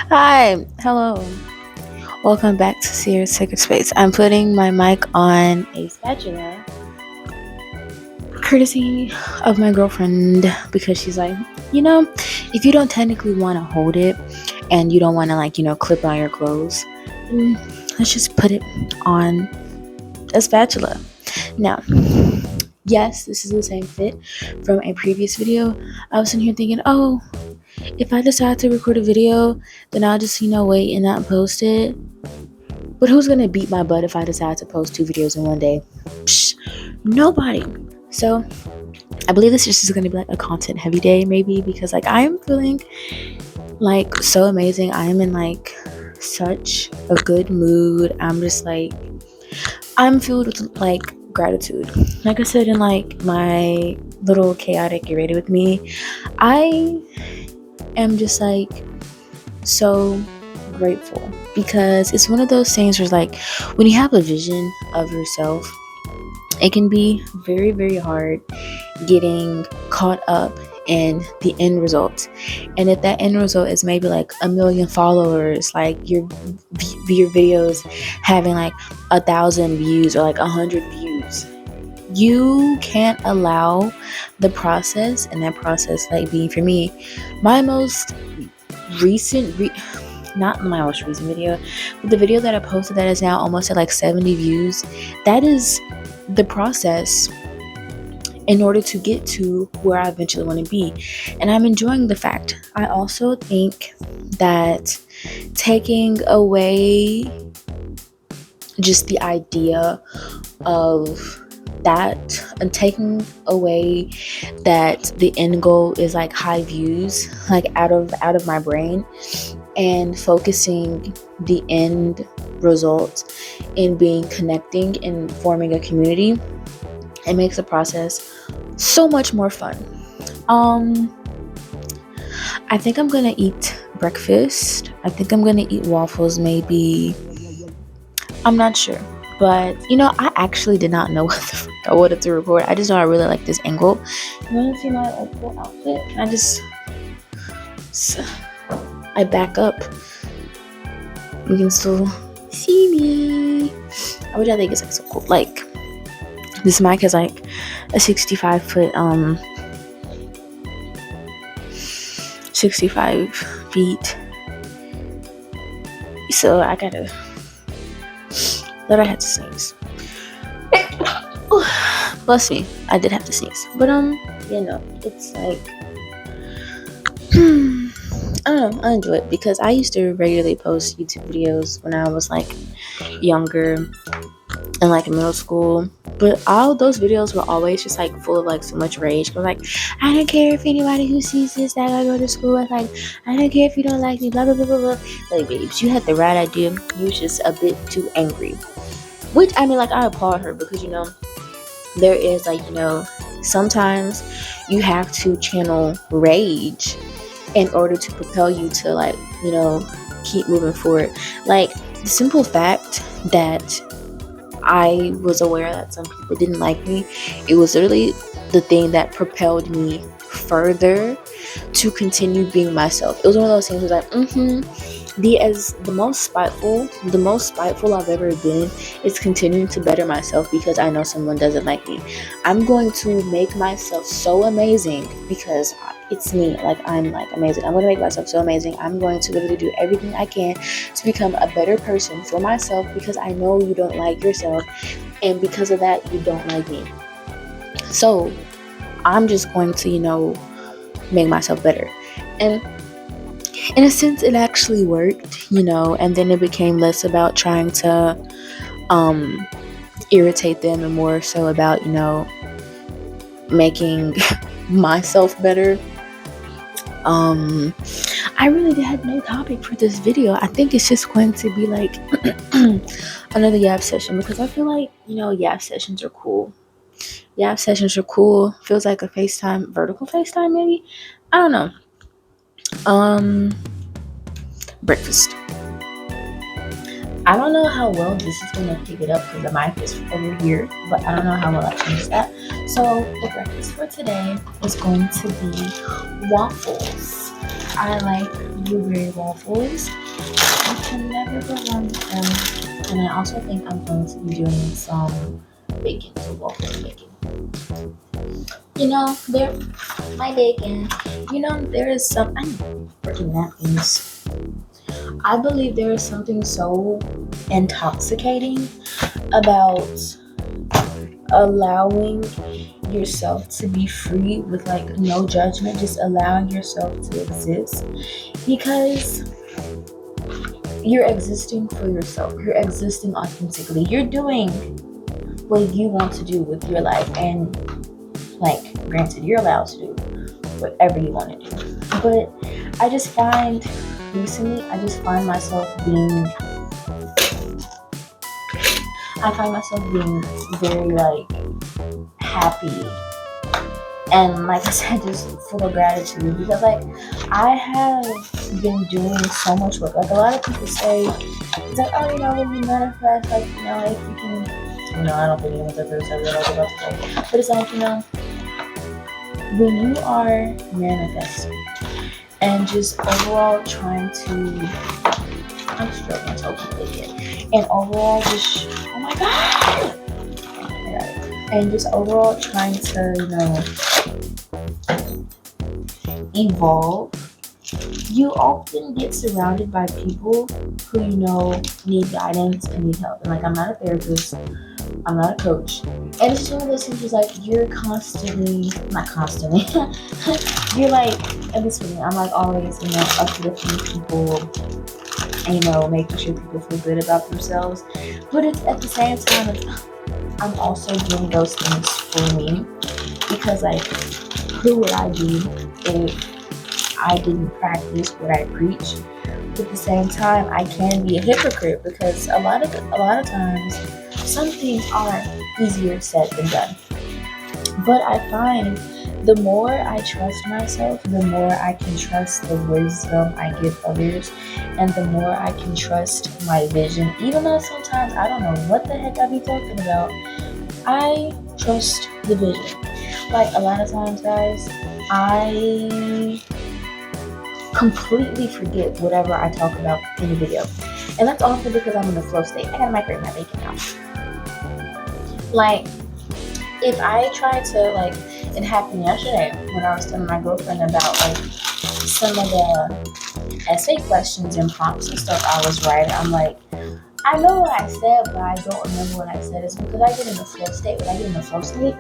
Hi, hello. Welcome back to Ciara's Sacred Space. I'm putting my mic on a spatula, courtesy of my girlfriend, because she's like, if you don't technically want to hold it and you don't want to, clip on your clothes, let's just put it on a spatula. Now, yes, this is the same fit from a previous video. I was in here thinking, oh, if I decide to record a video, then I'll just, wait and not post it. But who's gonna beat my butt if I decide to post 2 videos in one day? Psh, nobody. So I believe this just is gonna be like a content heavy day, maybe, because I am feeling like so amazing. I am in such a good mood. I'm filled with gratitude. Like I said in my little chaotic get ready with me, I am just so grateful, because it's one of those things where when you have a vision of yourself, it can be very, very hard getting caught up in the end result. And if that end result is maybe 1 million followers, your videos having 1,000 views or 100 views, you can't allow the process, and that process being, for me, my most recent not my most recent video, but the video that I posted that is now almost at 70 views. That is the process in order to get to where I eventually want to be. And I'm enjoying the fact. I also think that taking away just the idea of that, and taking away that the end goal is high views, out of my brain, and focusing the end result in being connecting and forming a community, it makes the process so much more fun. I think I'm gonna eat breakfast. I think I'm gonna eat waffles, maybe. I'm not sure, but I actually did not know what the fuck I wanted to record. I just know I really like this angle. You want to see my full outfit? I back up. You can still see me. Which I think is so cool. This mic has a 65 feet. So I gotta. That I had to sneeze. Bless me. I did have to sneeze. But it's I don't know, I enjoy it, because I used to regularly post YouTube videos when I was younger and in middle school, but all those videos were always just full of so much rage. I was I don't care if anybody who sees this that I go to school with, I don't care if you don't like me, blah blah blah blah blah. Babes, you had the right idea. You was just a bit too angry, which I applaud her, because there is sometimes you have to channel rage in order to propel you to keep moving forward. The simple fact that I was aware that some people didn't like me, it was literally the thing that propelled me further to continue being myself. It was one of those things where the most spiteful I've ever been is continuing to better myself because I know someone doesn't like me. I'm going to make myself so amazing because it's me. I'm amazing. I'm going to make myself so amazing. I'm going to literally do everything I can to become a better person for myself, because I know you don't like yourself, and because of that, you don't like me. So I'm just going to make myself better. And in a sense, it actually worked, and then it became less about trying to irritate them, and more so about making myself better. I really had no topic for this video. I think it's just going to be another yap session, because I feel yap sessions are cool. Yap sessions are cool. Feels like a FaceTime, vertical FaceTime maybe. I don't know. Breakfast. I don't know how well this is gonna pick it up because the mic is over here, but I don't know how well I changed that. So the breakfast for today is going to be waffles. I like blueberry waffles. You can never go wrong with them. And I also think I'm going to be doing some bacon, so waffles and bacon. You know, there, my bacon. You know, there is some. I need freaking napkins. I believe there is something so intoxicating about allowing yourself to be free with like no judgment, just allowing yourself to exist because you're existing for yourself, you're existing authentically, you're doing what you want to do with your life, and like granted you're allowed to do whatever you want to do, but I just find recently myself being very like happy and like I said, just full of gratitude because like I have been doing so much work. Like a lot of people say, it's like, oh, you know, when you manifest, like, you know, if you can, you know, I don't think anyone's ever said what I was about to say, but it's like, you know, when you are manifesting and just overall trying to, I'm struggling so completely, and overall just, oh my god, and just overall trying to, you know, evolve, you often get surrounded by people who, you know, need guidance and need help. And like, I'm not a therapist, I'm not a coach, and it's just one of those things where like you're constantly, not constantly, you're like, at least for me, I'm like always, you know, uplifting people and, you know, making sure people feel good about themselves. But it's at the same time, I'm also doing those things for me because like, who would I be if I didn't practice what I preach? But at the same time, I can be a hypocrite because a lot of times some things are easier said than done. But I find the more I trust myself, the more I can trust the wisdom I give others, and the more I can trust my vision. Even though sometimes I don't know what the heck I be talking about, I trust the vision. Like a lot of times, guys, I completely forget whatever I talk about in the video. And that's often because I'm in a flow state. I gotta microwave my bacon now. Like, if I try to, like, it happened yesterday when I was telling my girlfriend about, like, some of the essay questions and prompts and stuff I was writing. I'm like, I know what I said, but I don't remember what I said. It's because I get in the flow state. When I get in the flow state,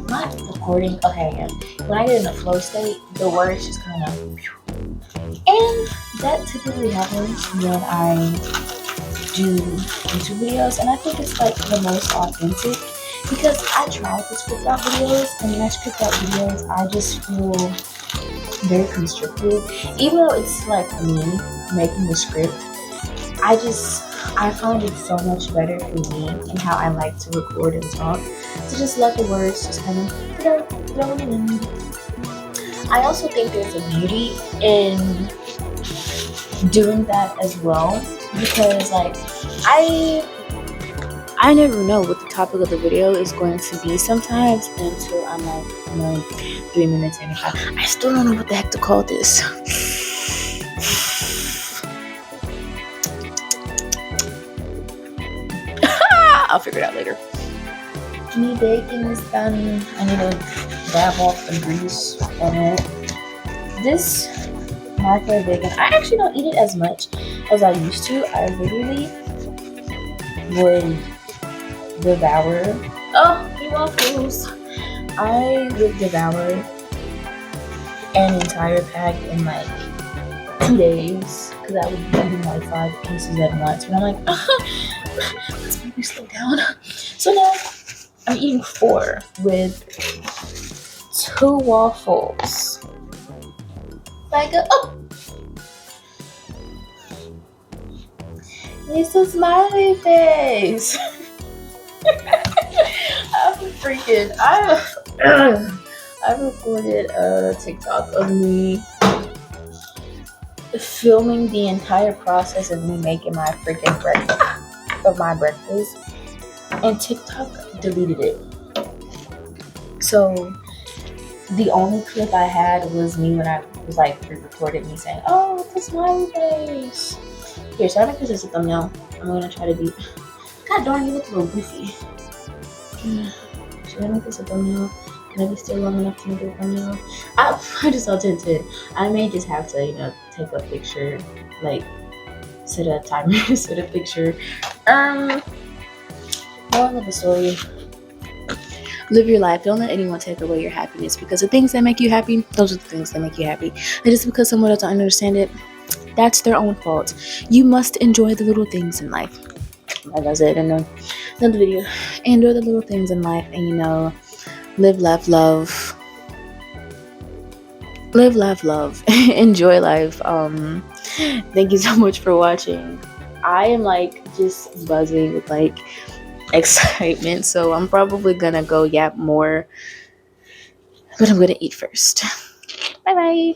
not recording, okay, yeah. When I get in the flow state, the words just kind of, and that typically happens when I do YouTube videos, and I think it's like the most authentic because I try to script out videos, and when I script out videos, I just feel very constricted. Even though it's like me making the script, I find it so much better for me and how I like to record and talk to just let the words just kind of throw in. I also think there's a beauty in doing that as well because like I never know what the topic of the video is going to be sometimes until I'm like, you know, 3 minutes in. I still don't know what the heck to call this. I'll figure it out later. My bacon is done. I need to dab off the grease on it. This microwave bacon, I actually don't eat it as much as I used to. I literally would devour waffles. I would devour an entire pack in like 2 days because I would be eating like 5 pieces at once. But I'm like, let's maybe slow down. So now I'm eating 4 with 2 waffles. Like it's a smiley face. I recorded a TikTok of me filming the entire process of me making my freaking breakfast, and TikTok deleted it. So the only clip I had was me when I was like pre-recorded me saying, "Oh, it's a smiley face." Here, so I make this as a thumbnail. I'm gonna try to be. God darn, you look a little goofy. Should I make this a thumbnail? Can I be still long enough to make it a thumbnail? I just saw 10:10. I may just have to, take a picture, like set a timer, set a picture. Moral of the story: live your life. Don't let anyone take away your happiness, because the things that make you happy, those are the things that make you happy. And just because someone doesn't understand it, that's their own fault. You must enjoy the little things in life. Like I said in another video, enjoy the little things in life, and live, laugh, love. Live, laugh, love. Enjoy life. Thank you so much for watching. I am like just buzzing with like excitement, so I'm probably gonna go yap more, but I'm gonna eat first. Bye bye.